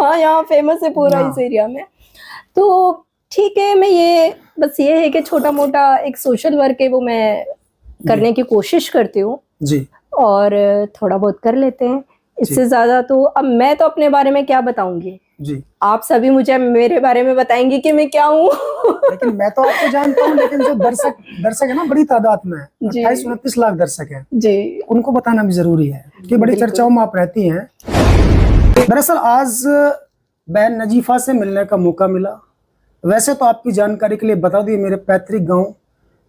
हाँ, यहाँ फेमस है पूरा इस एरिया में। तो ठीक है, मैं बस ये है कि छोटा मोटा एक सोशल वर्क है वो मैं करने की कोशिश करती हूँ जी, और थोड़ा बहुत कर लेते हैं। इससे ज्यादा तो अब मैं तो अपने बारे में क्या बताऊंगी जी। आप सभी मुझे मेरे बारे में बताएंगे कि मैं क्या हूँ। लेकिन मैं तो आपको जानता हूँ, लेकिन जो दर्शक है ना बड़ी तादाद में, 28-29 लाख दर्शक है जी, उनको बताना भी जरूरी है कि बड़ी चर्चाओं में आप रहती हैं। दरअसल आज बहन नजीफा से मिलने का मौका मिला। वैसे तो आपकी जानकारी के लिए बता दूं, मेरे पैतृक गांव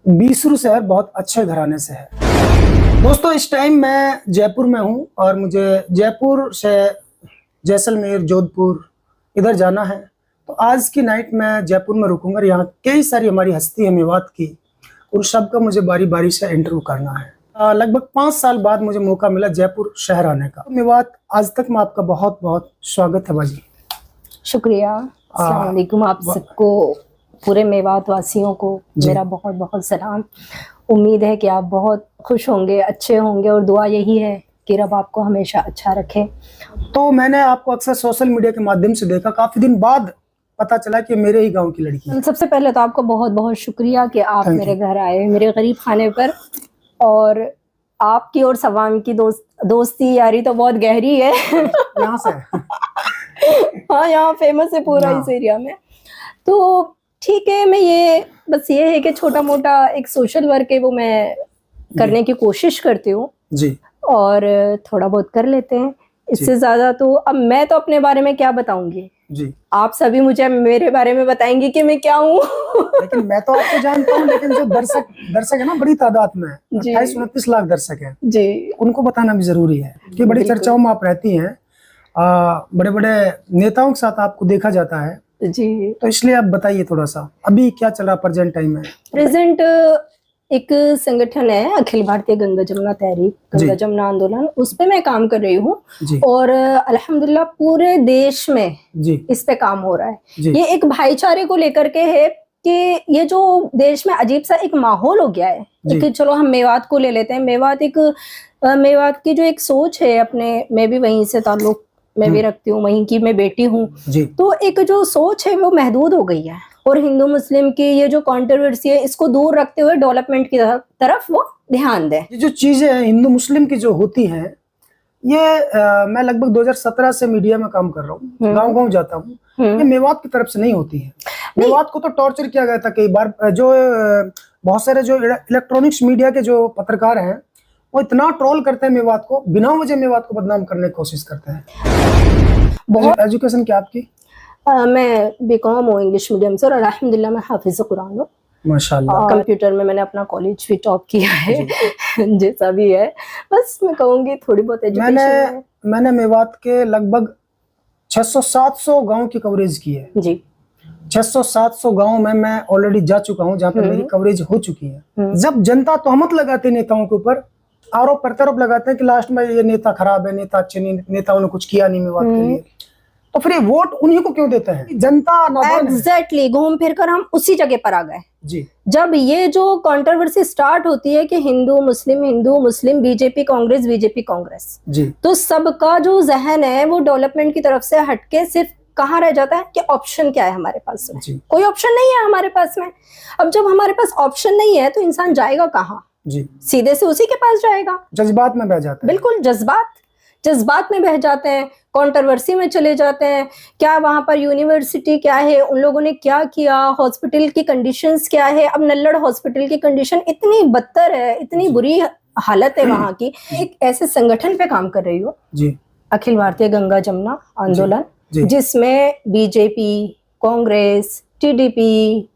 बीसरू शहर बहुत अच्छे घराने से है। दोस्तों इस टाइम मैं जयपुर में हूं और मुझे जयपुर से जैसलमेर, जोधपुर इधर जाना है। तो आज की नाइट मैं जयपुर में रुकूंगा। यहाँ कई सारी हमारी हस्ती है मेवात की, उन सब का मुझे बारी बारी से इंटरव्यू करना है। लगभग 5 साल बाद मुझे मौका मिला जयपुर शहर आने का। मेवात आज तक में आपका बहुत बहुत स्वागत है बाजी। शुक्रिया। अस्सलाम वालेकुम। आप सबको, पूरे मेवात वासियों को मेरा बहुत बहुत सलाम। उम्मीद है कि आप बहुत खुश होंगे, अच्छे होंगे और दुआ यही है कि रब आपको हमेशा अच्छा रखे। तो मैंने आपको अक्सर सोशल मीडिया के माध्यम से देखा, काफी दिन बाद पता चला कि मेरे ही गांव की लड़की है। सबसे पहले तो आपको बहुत बहुत शुक्रिया कि आप मेरे घर आए, मेरे गरीब खाने पर। और आपकी और सवाम की दोस्ती यारी तो बहुत गहरी है। यहाँ से हाँ, यहाँ फेमस है पूरा इस एरिया में। तो ठीक है, मैं बस ये है कि छोटा मोटा एक सोशल वर्क है वो मैं करने की कोशिश करती हूँ जी, और थोड़ा बहुत कर लेते हैं। इससे ज्यादा तो अब मैं तो अपने बारे में क्या बताऊंगी जी। आप सभी मुझे मेरे बारे में बताएंगे कि मैं क्या हूँ। लेकिन मैं तो आपको जानता हूँ, लेकिन जो दर्शक है ना बड़ी तादाद में, 28-29 लाख दर्शक है जी, उनको बताना भी जरूरी है कि बड़ी चर्चाओं में आप रहती हैं। बड़े बड़े नेताओं के साथ आपको देखा जाता है जी। तो इसलिए आप बताइए थोड़ा सा अभी क्या चल रहा प्रेजेंट टाइम में। प्रेजेंट एक संगठन है अखिल भारतीय गंगा जमुना तहरीक, गंगा जमुना आंदोलन, उस पे मैं काम कर रही हूँ और अल्हम्दुलिल्लाह पूरे देश में इस पे काम हो रहा है। ये एक भाईचारे को लेकर के है कि ये जो देश में अजीब सा एक माहौल हो गया है कि चलो हम मेवात को ले लेते हैं। मेवात की जो एक सोच है अपने, मैं भी वहीं से ताल्लुक मैं भी रखती हूँ, वहीं की मैं बेटी हूँ। तो एक जो सोच है वो महदूद हो गई है और हिंदू मुस्लिम की ये जो कंट्रोवर्सी है इसको दूर रखते हुए डेवलपमेंट की तरफ वो ध्यान दें। ये जो चीजें हिंदू मुस्लिम की जो होती हैं, ये मैं लगभग 2017 से मीडिया में काम कर रहा हूँ, गांव गांव जाता हूँ। ये मेवात की तरफ से नहीं होती है। मेवात को तो टॉर्चर किया गया था कई बार। जो बहुत सारे जो इलेक्ट्रॉनिक्स मीडिया के जो पत्रकार हैं वो इतना ट्रोल करते हैं मेवात को, बिना वजह मेवात को बदनाम करने की कोशिश करते हैं। एजुकेशन क्या आपकी? मैं बीकॉम हूँ इंग्लिश मीडियम से और अल्हम्दुलिल्लाह मैं हाफिज़ कुरान हूँ माशाल्लाह। कंप्यूटर में मैंने अपना कॉलेज भी टॉप किया है। जैसा भी है, बस मैं कहूँगी थोड़ी बहुत एजुकेशन। मैंने मेवात के लगभग 600-700 गांव की कवरेज की है जी। 600-700 गांव में मैं ऑलरेडी जा चुका हूं जहां पे मेरी कवरेज हो चुकी है। जब जनता तोहमत लगाते नेताओं के ऊपर, आरोप प्रत्यारोप लगाते हैं कि लास्ट में ये नेता खराब है, नेता अच्छे नहीं, नेताओं ने कुछ किया नहीं मेवात के लिए, तो फिर ये वोट उन्हीं को क्यों देते हैं? जनता एग्जैक्टली घूम फिर कर हम उसी जगह पर आ गए जी। जब ये जो कंट्रोवर्सी स्टार्ट होती है कि हिंदू मुस्लिम, बीजेपी कांग्रेस जी, तो सबका जो जहन है वो डेवलपमेंट की तरफ से हटके सिर्फ कहाँ रह जाता है कि ऑप्शन क्या है हमारे पास में? कोई ऑप्शन नहीं है हमारे पास में। अब जब हमारे पास ऑप्शन नहीं है तो इंसान जाएगा कहाँ जी? सीधे से उसी के पास जाएगा। जज्बात में बह जाता है। बिल्कुल, जज्बात में बह जाते हैं, कंट्रोवर्सी में चले जाते हैं। क्या वहां पर यूनिवर्सिटी क्या है, उन लोगों ने क्या किया, हॉस्पिटल की कंडीशंस क्या है। अब नल्लड़ हॉस्पिटल की कंडीशन इतनी बदतर है, इतनी बुरी हालत है वहां की। एक ऐसे संगठन पे काम कर रही हूँ जी, अखिल भारतीय गंगा जमुना आंदोलन, जिसमें बीजेपी, कांग्रेस, टीडीपी,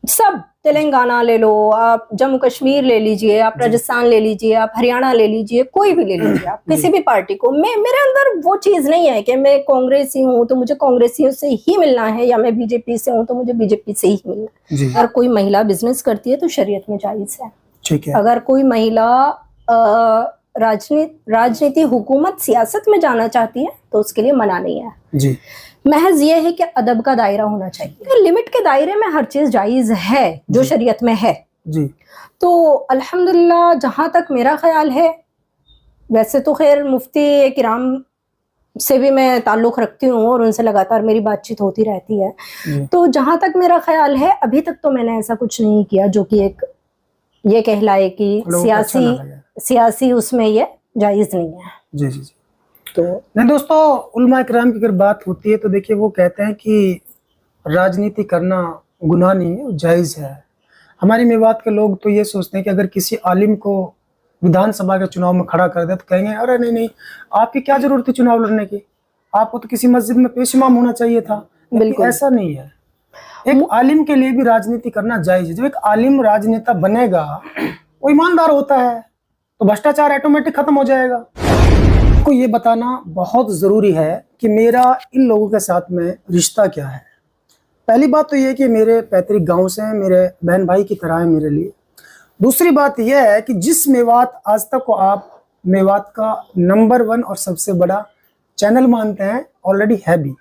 सब, तेलंगाना ले लो आप, जम्मू कश्मीर ले लीजिए आप, राजस्थान ले लीजिए आप, हरियाणा ले लीजिए, कोई भी ले लीजिए आप, किसी भी पार्टी को। मेरे अंदर वो चीज नहीं है कि मैं कांग्रेसी हूँ तो मुझे कांग्रेसियों से ही मिलना है या मैं बीजेपी से हूँ तो मुझे बीजेपी से ही मिलना है। अगर कोई महिला बिजनेस करती है तो शरीयत में जायज है, ठीक है। अगर कोई महिला राजनीति, हुकूमत, सियासत में जाना चाहती है तो उसके लिए मना नहीं है जी। महज ये है कि अदब का दायरा होना चाहिए। लिमिट के दायरे में हर चीज जायज है जो शरीयत में है जी। तो अल्हम्दुलिल्लाह जहां तक मेरा ख्याल है, वैसे तो खैर मुफ्ती किराम से भी मैं ताल्लुक़ रखती हूँ और उनसे लगातार मेरी बातचीत होती रहती है। जी। तो जहाँ तक मेरा ख्याल है अभी तक तो मैंने ऐसा कुछ नहीं किया जो कि एक ये कहलाए कि लोगों को अच्छा ना लगे। सियासी उसमें ये जायज़ नहीं है। जी जी जी। तो नहीं दोस्तों, उलमा इकराम की अगर बात होती है तो देखिए वो कहते हैं कि राजनीति करना गुनाह नहीं है, जायज़ है। हमारी मेवात के लोग तो ये सोचते हैं कि अगर किसी आलिम को विधानसभा के चुनाव में खड़ा कर दे तो कहेंगे अरे नहीं नहीं, आपकी क्या जरूरत थी चुनाव लड़ने की, आपको तो किसी मस्जिद में पेश इमाम होना चाहिए था। बिल्कुल। ऐसा नहीं है, एक आलिम के लिए भी राजनीति करना जायज़ है। जब एक आलिम राजनेता बनेगा वो ईमानदार होता है तो भ्रष्टाचार ऑटोमेटिक खत्म हो जाएगा। आपको ये बताना बहुत ज़रूरी है कि मेरा इन लोगों के साथ में रिश्ता क्या है। पहली बात तो ये कि मेरे पैतृक गांव से हैं, मेरे बहन भाई की तरह है मेरे लिए। दूसरी बात यह है कि जिस मेवात आज तक को आप मेवात का नंबर 1 और सबसे बड़ा चैनल मानते हैं, ऑलरेडी है भी,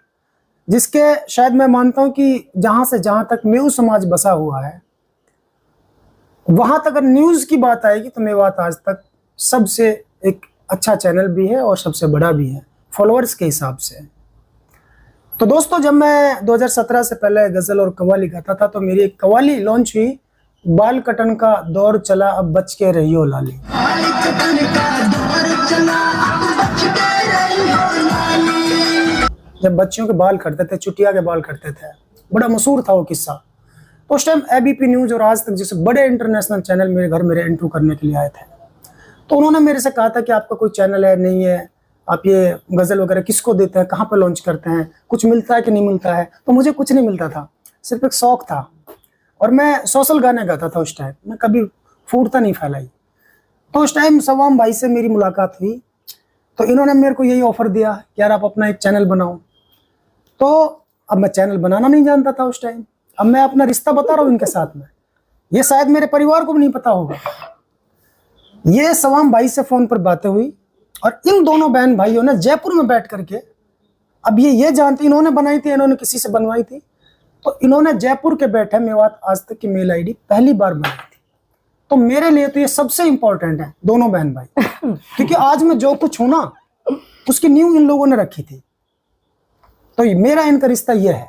जिसके शायद मैं मानता हूं कि जहां से जहां तक मेऊ समाज बसा हुआ है वहां तक अगर न्यूज़ की बात आएगी तो मेवात आज तक सबसे एक अच्छा चैनल भी है और सबसे बड़ा भी है फॉलोअर्स के हिसाब से। तो दोस्तों, जब मैं 2017 से पहले गज़ल और कव्वाली गाता था तो मेरी एक कव्वाली लॉन्च हुई, बाल कटन का दौर चला अब बच के रहियो लाली। जब बच्चियों के बाल कटते थे, चुटिया के बाल कटते थे, बड़ा मशहूर था वो किस्सा। तो उस टाइम एबीपी न्यूज़ और आज तक जैसे बड़े इंटरनेशनल चैनल मेरे घर मेरे इंटरव्यू करने के लिए आए थे। तो उन्होंने मेरे से कहा था कि आपका कोई चैनल है नहीं है, आप ये गज़ल वगैरह किसको देते हैं, कहाँ पर लॉन्च करते हैं, कुछ मिलता है कि नहीं मिलता है। तो मुझे कुछ नहीं मिलता था, सिर्फ एक शौक़ था और मैं सोशल गाने गाता था उस टाइम, मैं कभी फूटता नहीं फैलाई। तो उस टाइम सवाम भाई से मेरी मुलाकात हुई तो इन्होंने मेरे को यही ऑफ़र दिया कि यार आप अपना एक चैनल बनाओ। तो अब मैं चैनल बनाना नहीं जानता था उस टाइम, अब मैं अपना रिश्ता बता रहा हूँ इनके साथ में, ये शायद मेरे परिवार को भी नहीं पता होगा। ये सवाम भाई से फ़ोन पर बातें हुई और इन दोनों बहन भाइयों ने जयपुर में बैठ करके, अब ये जानती, इन्होंने बनाई थी, इन्होंने किसी से बनवाई थी, तो इन्होंने जयपुर के बैठे मेवात आज तक की मेल आईडी पहली बार बनाई थी। तो मेरे लिए तो ये सबसे इंपॉर्टेंट है दोनों बहन भाई, क्योंकि आज मैं जो कुछ हूं ना उसकी नींव इन लोगों ने रखी थी। तो मेरा इनका रिश्ता ये है।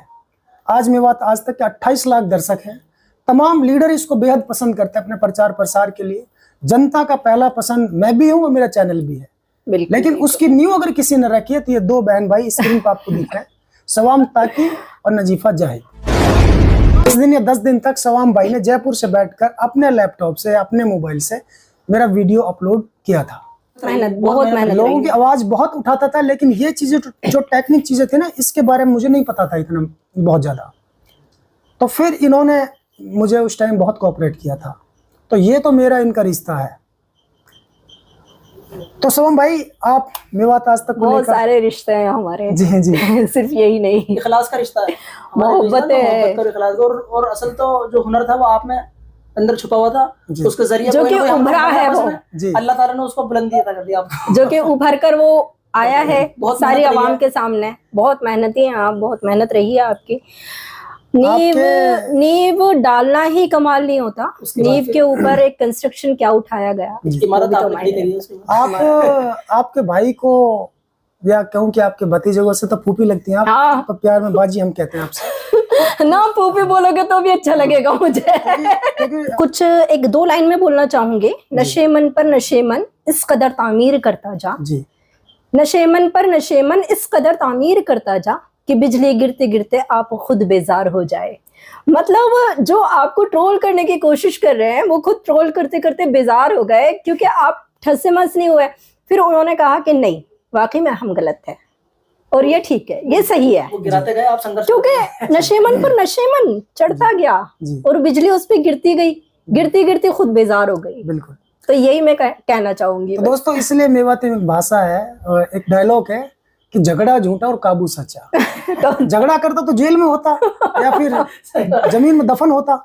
आज मेवात आज तक के 28 लाख दर्शक हैं, तमाम लीडर इसको बेहद पसंद करते हैं अपने प्रचार प्रसार के लिए। जनता का पहला पसंद मैं भी हूँ और मेरा चैनल भी है, लेकिन उसकी नींव अगर किसी ने रखी है तो ये दो बहन भाई स्क्रीन पर आपको दिख रहे हैं, सवाम ताकी और नजीफा जाहिद। 10 दिन या 10 दिन तक सवाम भाई ने जयपुर से बैठकर अपने लैपटॉप से, अपने मोबाइल से मेरा वीडियो अपलोड किया था। बहुत मेहनत, लोगों की आवाज बहुत उठाता था, लेकिन ये चीजें जो टेक्निक चीजें थी ना, इसके बारे में मुझे नहीं पता था इतना बहुत ज्यादा। तो फिर इन्होंने मुझे उस टाइम बहुत कोऑपरेट किया था। तो ये तो मेरा इनका रिश्ता है। तो सवम भाई, आप मेवात आज तक बहुत सारे रिश्ते हैं हमारे। जी जी सिर्फ यही नहीं, इखलास का रिश्ता है, मोहब्बत है और असल तो जो हुनर था वो आप में अंदर छुपा हुआ था, उसके जरिए जो कि उभरा है वो, अल्लाह ताला ने उसको बुलंदी अता कर दिया आपको, जो कि उभर कर वो आया है सारी आवाम के सामने। बहुत मेहनती हैं आप, बहुत मेहनत रही है आपकी। नींव डालना ही कमाल नहीं होता, नींव के ऊपर एक कंस्ट्रक्शन क्या उठाया गया। आपके भाई को या कहूँ कि आपके भतीजे से तो फूफी लगती हैं आप। हाँ। तो प्यार में बाजी हम कहते हैं आपसे। ना फूफी बोलोगे तो भी अच्छा लगेगा मुझे। कुछ 1-2 लाइन में बोलना चाहूंगी। नशे मन पर नशे मन इस कदर तामीर करता जा जी, नशे मन पर नशे मन इस कदर तामीर करता जा कि बिजली गिरते गिरते आप खुद बेजार हो जाए। मतलब जो आपको ट्रोल करने की कोशिश कर रहे हैं वो खुद ट्रोल करते करते बेजार हो गए, क्योंकि आप ठसे मस नहीं हुए। फिर उन्होंने कहा कि नहीं, वाकई में हम गलत है और ये ठीक है, ये सही है। वो गिराते गए आप संघर्ष, क्योंकि नशे मन पर नशे मन चढ़ता गया और बिजली उस पर गिरती गई, गिरती गिरती खुद बेजार हो गई। बिल्कुल। तो यही मैं कहना चाहूंगी। तो दोस्तों, इसलिए मेवाती में भाषा है, एक डायलॉग है कि झगड़ा झूठा और काबू सच्चा। तो झगड़ा करता तो जेल में होता या फिर जमीन में दफन होता।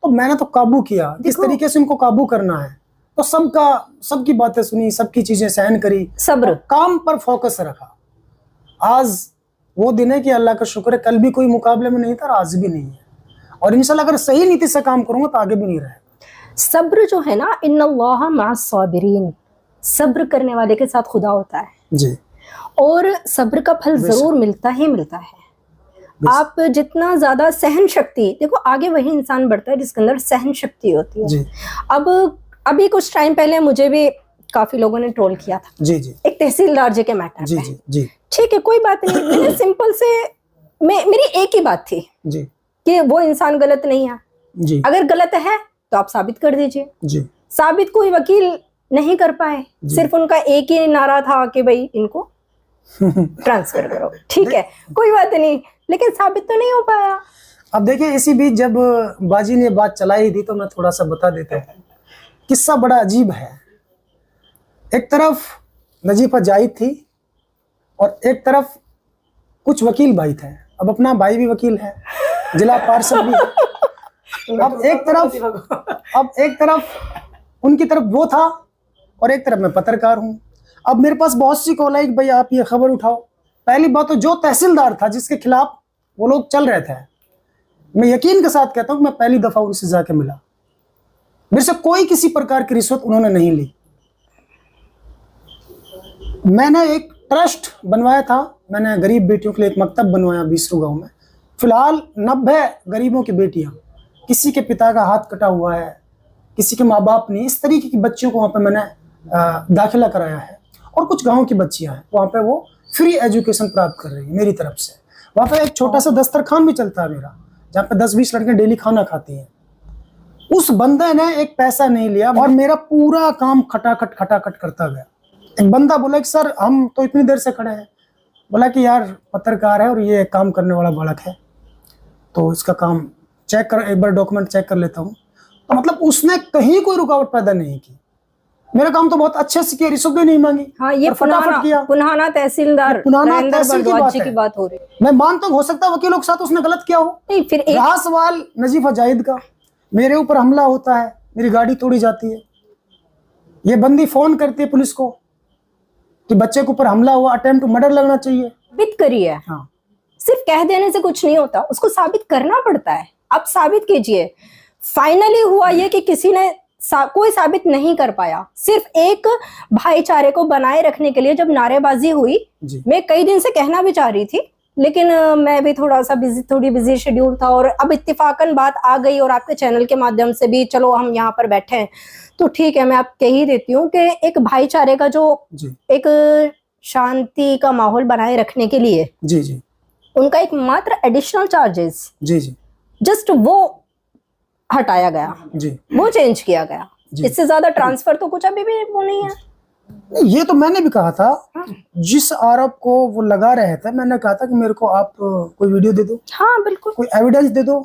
तो मैंने तो काबू किया, किस तरीके से उनको काबू करना है। तो सबकी बातें सुनी, सबकी चीजें सहन करी, सब्र, काम पर फोकस रखा। आज वो दिन है कि अल्लाह का शुक्र है, कल भी कोई मुकाबले में नहीं था और आज भी नहीं है। और इंशाल्लाह अगर सही नीति से काम करूंगा तो आगे भी नहीं रहेगा। सब्र जो है ना, इन्नल्लाह मअस साबिरीन, सब्र करने वाले के साथ खुदा होता है जी। और सब्र का फल जरूर मिलता ही मिलता है। आप जितना ज्यादा सहन शक्ति, देखो आगे वही इंसान बढ़ता है जिसके अंदर सहन शक्ति होती है। जी अब अभी कुछ टाइम पहले मुझे भी काफी लोगों ने ट्रोल किया था जी जी एक तहसीलदार जी के मैटर जी पे। जी जी ठीक है, कोई बात नहीं, मैंने सिंपल से मेरी एक ही बात थी जी कि वो इंसान गलत नहीं है, जी अगर गलत है तो आप साबित कर दीजिए। जी साबित कोई वकील नहीं कर पाए, सिर्फ उनका एक ही नारा था कि भाई इनको ट्रांसफर करो, ठीक है कोई बात नहीं, लेकिन साबित तो नहीं हो पाया। अब देखिए, इसी बीच जब बाजी ने बात चलाई थी तो मैं थोड़ा सा बता देता हूँ। किस्सा बड़ा अजीब है। एक तरफ नजीफा जाहिद थी और एक तरफ कुछ वकील भाई थे। अब अपना भाई भी वकील है, जिला पार्षद भी है। अब एक तरफ उनकी तरफ वो था और एक तरफ मैं पत्रकार हूँ। अब मेरे पास बहुत सी कॉल आई कि भाई आप ये खबर उठाओ। पहली बात तो जो तहसीलदार था जिसके खिलाफ वो लोग चल रहे थे, मैं यकीन के साथ कहता हूँ मैं पहली दफा उनसे जाके मिला। मेरे से कोई किसी प्रकार की रिश्वत उन्होंने नहीं ली। मैंने एक ट्रस्ट बनवाया था, मैंने गरीब बेटियों के लिए एक मकतब बनवाया बीसरू गांव में। फिलहाल 90 गरीबों की बेटियां, किसी के पिता का हाथ कटा हुआ है, किसी के माँ बाप नहीं, इस तरीके की बच्चियों को वहाँ पे मैंने दाखिला कराया है। और कुछ गाँव की बच्चियां हैं, वहाँ पे वो फ्री एजुकेशन प्राप्त कर रही है मेरी तरफ से। वहाँ पे एक छोटा सा दस्तरखान भी चलता है मेरा, जहाँ पे 10-20 लड़के डेली खाना खाती हैं। उस बंदे ने एक पैसा नहीं लिया और मेरा पूरा काम खटाखट करता गया। एक बंदा बोला कि सर हम तो इतनी देर से खड़े हैं, बोला कि यार पत्रकार है और ये काम करने वाला बालक है, तो इसका काम चेक कर, एक बार डॉक्यूमेंट चेक कर लेता हूँ। तो मतलब उसने कहीं कोई रुकावट पैदा नहीं की। मेरा काम तो बहुत अच्छे से किया, रिश्वत भी नहीं मांगी। हाँ, ये और फटाफट किया। पुनाना तहसीलदार नरेंद्र भारद्वाज जी की बात हो रही है। मैं मानता हूँ हो सकता है वकीलों के साथ उसने गलत किया हो। नहीं, फिर एक रहा सवाल नजीफा जाहिद का, मेरे ऊपर हमला होता है, मेरी गाड़ी तोड़ी जाती है, ये बंदी फोन करती है पुलिस को कि बच्चे के ऊपर हमला हुआ, अटेम्प्ट टू मर्डर लगना चाहिए। साबित करिए। हाँ, सिर्फ कह देने से कुछ नहीं होता, उसको साबित करना पड़ता है। आप साबित कीजिए। फाइनली हुआ ये कि किसी ने कोई साबित नहीं कर पाया। सिर्फ एक भाईचारे को बनाए रखने के लिए जब नारेबाजी हुई, मैं कई दिन से कहना भी चाह रही थी, लेकिन मैं भी थोड़ी बिजी शेड्यूल था और अब इत्तेफाकन बात आ गई और आपके चैनल के माध्यम से भी चलो हम यहाँ पर बैठे हैं तो ठीक है, मैं आप कह ही देती हूँ कि एक भाईचारे का जो एक शांति का माहौल बनाए रखने के लिए जी जी उनका एक मात्र एडिशनल चार्जेस जी जी जस्ट वो हटाया गया, जी, वो चेंज किया गया। इससे ज्यादा ट्रांसफर तो कुछ अभी भी वो नहीं है। ये तो मैंने भी कहा था, जिस आरोप को वो लगा रहे थे, मैंने कहा था कि मेरे को आप कोई वीडियो दे दो। हाँ बिल्कुल, कोई एविडेंस दे दो,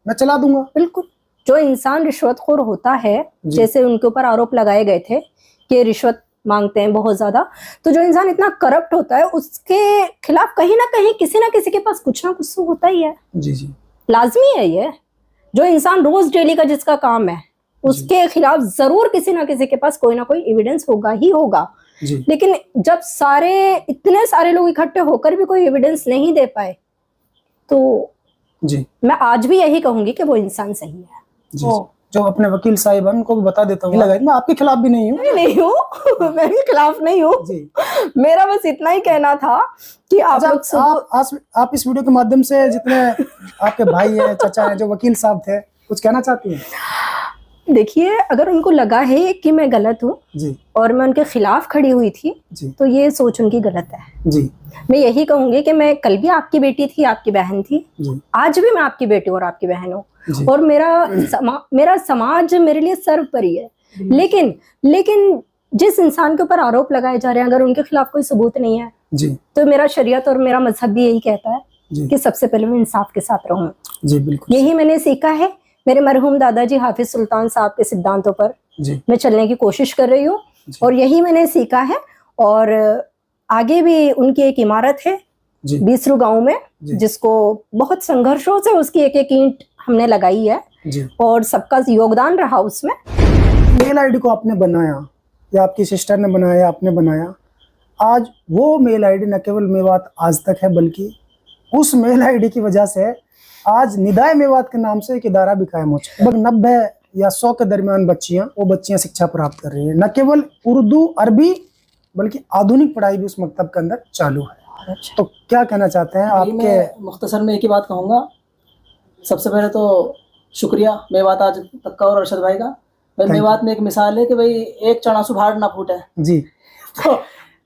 मैं चला दूंगा। बिल्कुल। जो इंसान रिश्वतखोर होता है, जैसे उनके ऊपर आरोप लगाए गए थे कि रिश्वत मांगते हैं बहुत ज्यादा, तो जो इंसान इतना करप्ट होता है उसके खिलाफ कहीं ना कहीं किसी ना किसी के पास कुछ ना कुछ तो होता ही है। जी जी, लाजमी है ये। जो इंसान रोज डेली का जिसका काम है उसके खिलाफ जरूर किसी ना किसी के पास कोई ना कोई एविडेंस होगा ही होगा। लेकिन जब इतने सारे लोग इकट्ठे होकर भी कोई एविडेंस नहीं दे पाए तो जी मैं आज भी यही कहूंगी कि वो इंसान सही है। जी, जो अपने वकील साहिब उनको भी बता देता हूँ, मैं आपके खिलाफ भी नहीं हूँ। मैं भी खिलाफ नहीं हूँ। मेरा बस इतना ही कहना था कि आप इस वीडियो के माध्यम से जितने आपके भाई हैं, चाचा हैं, जो वकील साहब थे, कुछ कहना चाहती हैं? देखिए, अगर उनको लगा है कि मैं गलत हूँ और मैं उनके खिलाफ खड़ी हुई थी तो ये सोच उनकी गलत है। जी, मैं यही कहूंगी कि मैं कल भी आपकी बेटी थी, आपकी बहन थी, आज भी मैं आपकी बेटी और आपकी बहन हूँ और मेरा समाज मेरे लिए सर्वोपरि है। लेकिन जिस इंसान के ऊपर आरोप लगाए जा रहे हैं, अगर उनके खिलाफ कोई सबूत नहीं है तो मेरा शरीयत और मेरा मजहब भी यही कहता है कि सबसे पहले मैं इंसाफ के साथ रहूं। जी बिल्कुल, यही मैंने सीखा है। मेरे मरहूम दादाजी हाफिज सुल्तान साहब के सिद्धांतों पर मैं चलने की कोशिश कर रही हूँ और यही मैंने सीखा है। और आगे भी उनकी एक इमारत है बीसरू गांव में, जिसको बहुत संघर्षों से उसकी एक एक ईंट हमने लगाई है और सबका योगदान रहा उसमें। मेल आईडी को आपने बनाया या आपकी सिस्टर ने बनाया, आपने बनाया, आज वो मेल आईडी न केवल मेवात आज तक है, बल्कि उस मेल आईडी की वजह से आज निदाय मेवात के नाम से एक इदारा भी कायम हो चुका है। लगभग 90 या 100 के दरमियान बच्चियां शिक्षा प्राप्त कर रही हैं। न केवल उर्दू, अरबी बल्कि आधुनिक पढ़ाई भी उस मकतब के अंदर चालू है। अच्छा। तो क्या कहना चाहते हैं भाई आपके? मैं मुख्तसर में एक ही बात कहूँगा। सबसे पहले तो शुक्रिया मेवात आज तक का और अरशद भाई का। भाई मेवात में एक मिसाल है कि भाई एक चना सुभाड़ ना फूटे। जी तो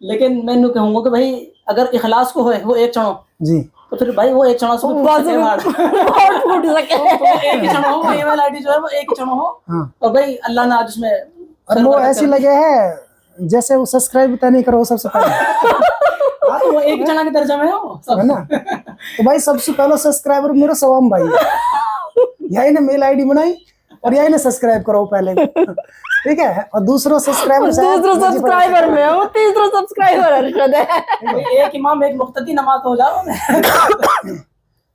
लेकिन मैं यूँ कहूँगा कि भाई अगर इखलास को है वो एक चनो, जी तो फिर भाई वो एक चना से भी फूट सके भाड़। बहुत फूट सके। तो एक ही चनो हो, ईमेल आईडी जो है वो एक ही चनो हो। हाँ। और भाई अल्लाह ने आज उसमें और वो ऐसी लगे है जैसे वो सब्सक्राइब भी नहीं करो सबसे पहले, हाँ, तो वो एक ही चना के दर्जा में हो सब। है ना? तो भाई सबसे पहला सब्सक्राइबर मेरा सवाम भाई है। यही ने मेल आईडी बनाई और यही ने सब्सक्राइब करो पहले, ठीक है? और दूसरा सब्सक्राइबर दूसरा सब्सक्राइबर में हूँ, तीसरा सब्सक्राइबर अरशद है। एक इमाम एक मुख्तदी नमाज हो जाओ।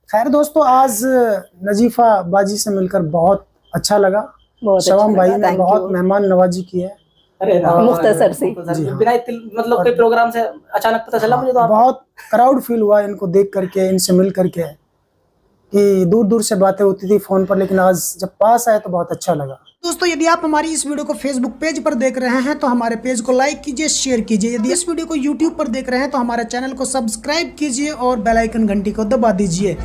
खैर दोस्तों, आज नजीफा बाजी से मिलकर बहुत अच्छा लगा। बहुत अच्छा शवाम भाई लगा, ने thank बहुत you। मेहमान नवाजी की है। अरे मुख्तसर से। बिना मतलब कोई प्रोग्राम से अचानक पता चला मुझे तो आप बहुत प्राउड फील हुआ इनको देख करके, इनसे मिल करके, कि दूर दूर से बातें होती थी फोन पर, लेकिन आज जब पास आए तो बहुत अच्छा लगा। दोस्तों, यदि आप हमारी इस वीडियो को फेसबुक पेज पर देख रहे हैं तो हमारे पेज को लाइक कीजिए, शेयर कीजिए। यदि इस वीडियो को यूट्यूब पर देख रहे हैं तो हमारे चैनल को सब्सक्राइब कीजिए और बेल आइकन घंटी को दबा दीजिए।